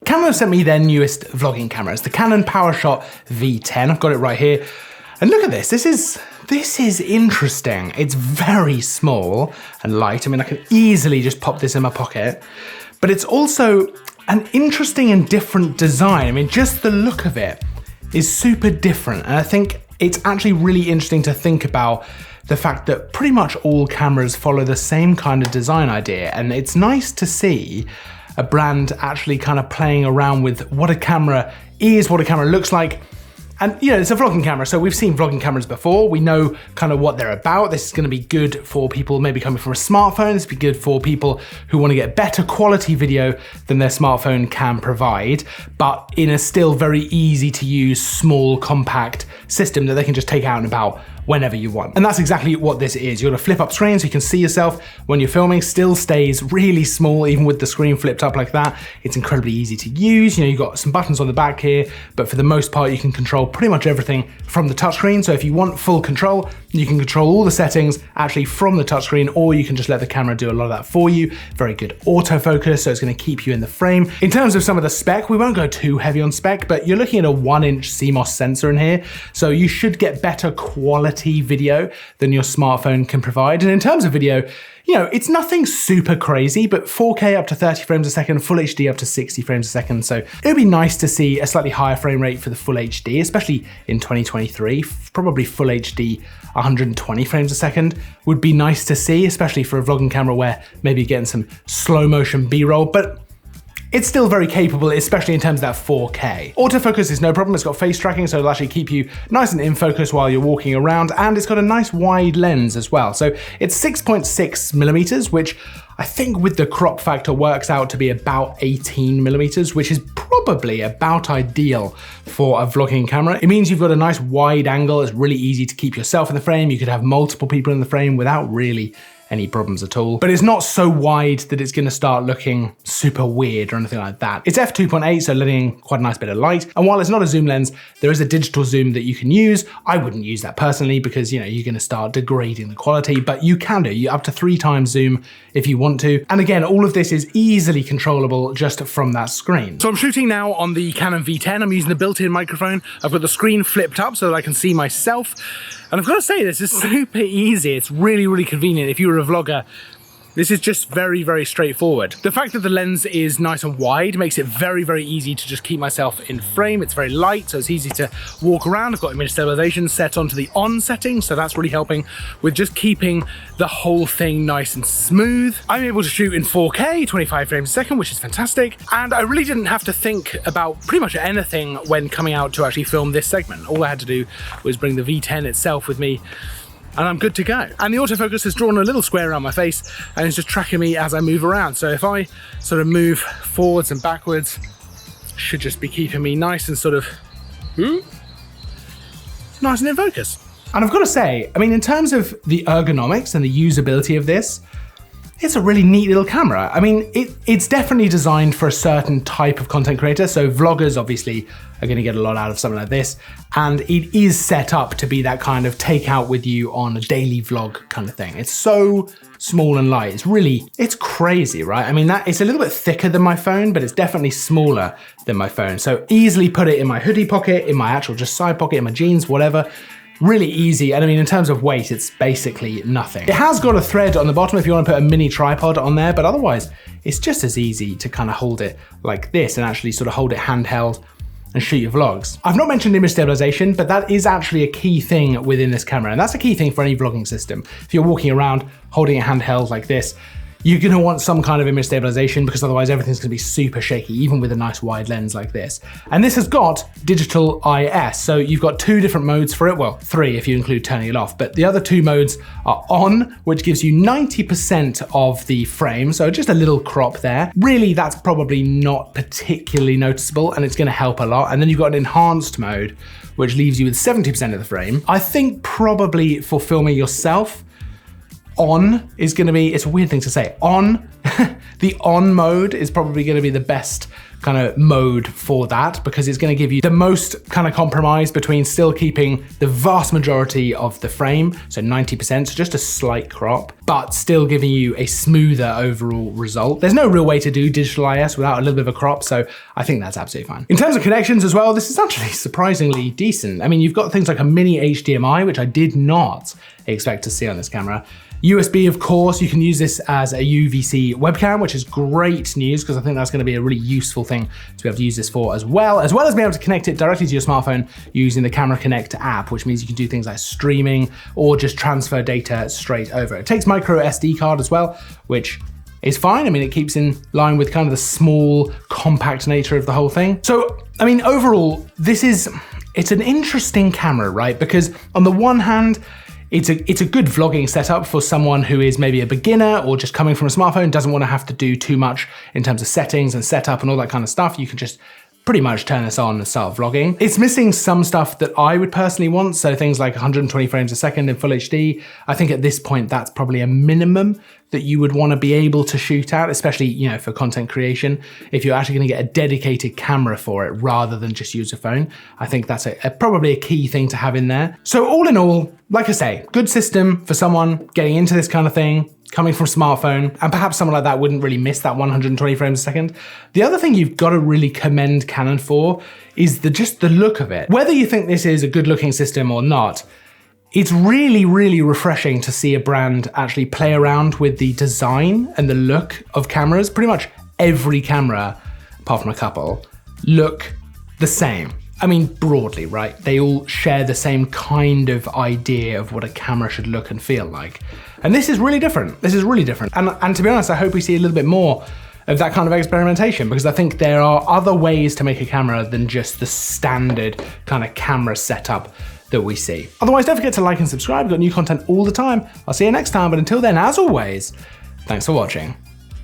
Canon sent me their newest vlogging camera. It's the Canon Powershot V10. I've got it right here. And look at this. This is interesting. It's very small and light. I mean, I can easily just pop this in my pocket, but it's also an interesting and different design. I mean, just the look of it is super different. And I think it's actually really interesting to think about the fact that pretty much all cameras follow the same kind of design idea. And it's nice to see a brand actually kind of playing around with what a camera is, what a camera looks like. And you know, it's a vlogging camera, so we've seen vlogging cameras before. We know kind of what they're about. This is gonna be good for people maybe coming from a smartphone. This will be good for people who wanna get better quality video than their smartphone can provide, but in a still very easy to use, small, compact system that they can just take out and about whenever you want. And that's exactly what this is. You're gonna flip up screen so you can see yourself when you're filming. Still stays really small, even with the screen flipped up like that. It's incredibly easy to use. You know, you've got some buttons on the back here, but for the most part, you can control pretty much everything from the touchscreen. So if you want full control, you can control all the settings actually from the touchscreen, or you can just let the camera do a lot of that for you. Very good autofocus, so it's gonna keep you in the frame. In terms of some of the spec, we won't go too heavy on spec, but you're looking at a 1-inch CMOS sensor in here. So you should get better quality video than your smartphone can provide. And in terms of video, you know, it's nothing super crazy, but 4K up to 30 frames a second, full HD up to 60 frames a second. So it would be nice to see a slightly higher frame rate for the full HD, especially in 2023, probably full HD 120 frames a second would be nice to see, especially for a vlogging camera where maybe you're getting some slow motion B-roll, but it's still very capable, especially in terms of that 4K. Autofocus is no problem. It's got face tracking, so it'll actually keep you nice and in focus while you're walking around, and it's got a nice wide lens as well. So it's 6.6 millimeters, which I think with the crop factor works out to be about 18 millimeters, which is probably about ideal for a vlogging camera. It means you've got a nice wide angle. It's really easy to keep yourself in the frame. You could have multiple people in the frame without really any problems at all. But it's not so wide that it's gonna start looking super weird or anything like that. It's f2.8, so letting in quite a nice bit of light. And while it's not a zoom lens, there is a digital zoom that you can use. I wouldn't use that personally because, you know, you're gonna start degrading the quality, but you can do. You up to 3 times zoom if you want to. And again, all of this is easily controllable just from that screen. So I'm shooting now on the Canon V10. I'm using the built-in microphone. I've got the screen flipped up so that I can see myself. And I've got to say, this is super easy. It's really, really convenient. If you were a vlogger, this is just very, very straightforward. The fact that the lens is nice and wide makes it very, very easy to just keep myself in frame. It's very light, so it's easy to walk around. I've got image stabilization set onto the on setting, so that's really helping with just keeping the whole thing nice and smooth. I'm able to shoot in 4K, 25 frames a second, which is fantastic. And I really didn't have to think about pretty much anything when coming out to actually film this segment. All I had to do was bring the V10 itself with me, and I'm good to go. And the autofocus has drawn a little square around my face and it's just tracking me as I move around. So if I sort of move forwards and backwards, should just be keeping me nice and sort of, nice and in focus. And I've got to say, I mean, in terms of the ergonomics and the usability of this, it's a really neat little camera. I mean, it's definitely designed for a certain type of content creator. So vloggers obviously are gonna get a lot out of something like this. And it is set up to be that kind of take out with you on a daily vlog kind of thing. It's so small and light. It's crazy, right? I mean, it's a little bit thicker than my phone, but it's definitely smaller than my phone. So easily put it in my hoodie pocket, in my actual just side pocket, in my jeans, whatever. Really easy, and I mean, in terms of weight, it's basically nothing. It has got a thread on the bottom if you want to put a mini tripod on there, but otherwise, it's just as easy to kind of hold it like this and actually sort of hold it handheld and shoot your vlogs. I've not mentioned image stabilization, but that is actually a key thing within this camera, and that's a key thing for any vlogging system. If you're walking around holding it handheld like this, you're gonna want some kind of image stabilization because otherwise everything's gonna be super shaky, even with a nice wide lens like this. And this has got digital IS, so you've got 2 different modes for it. Well, 3 if you include turning it off, but the other 2 modes are on, which gives you 90% of the frame, so just a little crop there. Really, that's probably not particularly noticeable, and it's gonna help a lot. And then you've got an enhanced mode, which leaves you with 70% of the frame. I think probably for filming yourself, on is gonna be, it's a weird thing to say, on, the on mode is probably gonna be the best kind of mode for that, because it's going to give you the most kind of compromise between still keeping the vast majority of the frame, so 90%, so just a slight crop, but still giving you a smoother overall result. There's no real way to do digital IS without a little bit of a crop, so I think that's absolutely fine. In terms of connections as well, this is actually surprisingly decent. I mean, you've got things like a mini HDMI, which I did not expect to see on this camera. USB, of course, you can use this as a UVC webcam, which is great news because I think that's going to be a really useful thing to be able to use this for as well as being able to connect it directly to your smartphone using the Camera Connect app, which means you can do things like streaming or just transfer data straight over. It takes micro SD card as well, which is fine. I mean, it keeps in line with kind of the small, compact nature of the whole thing. So, I mean, overall, it's an interesting camera, right? Because on the one hand, it's a good vlogging setup for someone who is maybe a beginner or just coming from a smartphone, doesn't want to have to do too much in terms of settings and setup and all that kind of stuff. You can just pretty much turn this on and start vlogging. It's missing some stuff that I would personally want, so things like 120 frames a second in full HD. I think at this point, that's probably a minimum that you would want to be able to shoot at, especially, you know, for content creation. If you're actually going to get a dedicated camera for it rather than just use a phone, I think that's probably a key thing to have in there. So all in all, like I say, good system for someone getting into this kind of thing, coming from a smartphone, and perhaps someone like that wouldn't really miss that 120 frames a second. The other thing you've got to really commend Canon for is just the look of it. Whether you think this is a good looking system or not, it's really, really refreshing to see a brand actually play around with the design and the look of cameras. Pretty much every camera, apart from a couple, look the same. I mean, broadly, right? They all share the same kind of idea of what a camera should look and feel like. And this is really different. This is really different. And to be honest, I hope we see a little bit more of that kind of experimentation, because I think there are other ways to make a camera than just the standard kind of camera setup that we see. Otherwise, don't forget to like and subscribe. We've got new content all the time. I'll see you next time, but until then, as always, thanks for watching.